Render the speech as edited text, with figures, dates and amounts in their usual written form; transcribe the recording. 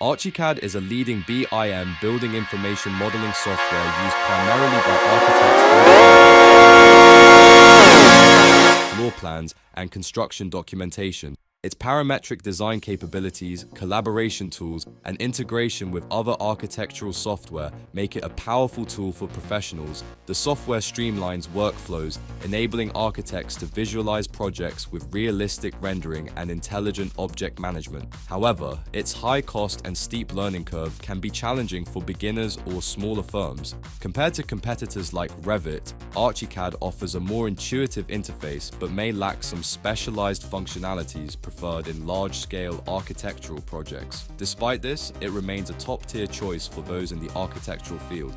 ArchiCAD is a leading BIM building information modeling software used primarily by architects, floor plans, and construction documentation. Its parametric design capabilities, collaboration tools, and integration with other architectural software make it a powerful tool for professionals. The software streamlines workflows, enabling architects to visualize projects with realistic rendering and intelligent object management. However, its high cost and steep learning curve can be challenging for beginners or smaller firms. Compared to competitors like Revit, ArchiCAD offers a more intuitive interface but may lack some specialized functionalities preferred in large-scale architectural projects. Despite this, it remains a top-tier choice for those in the architectural field.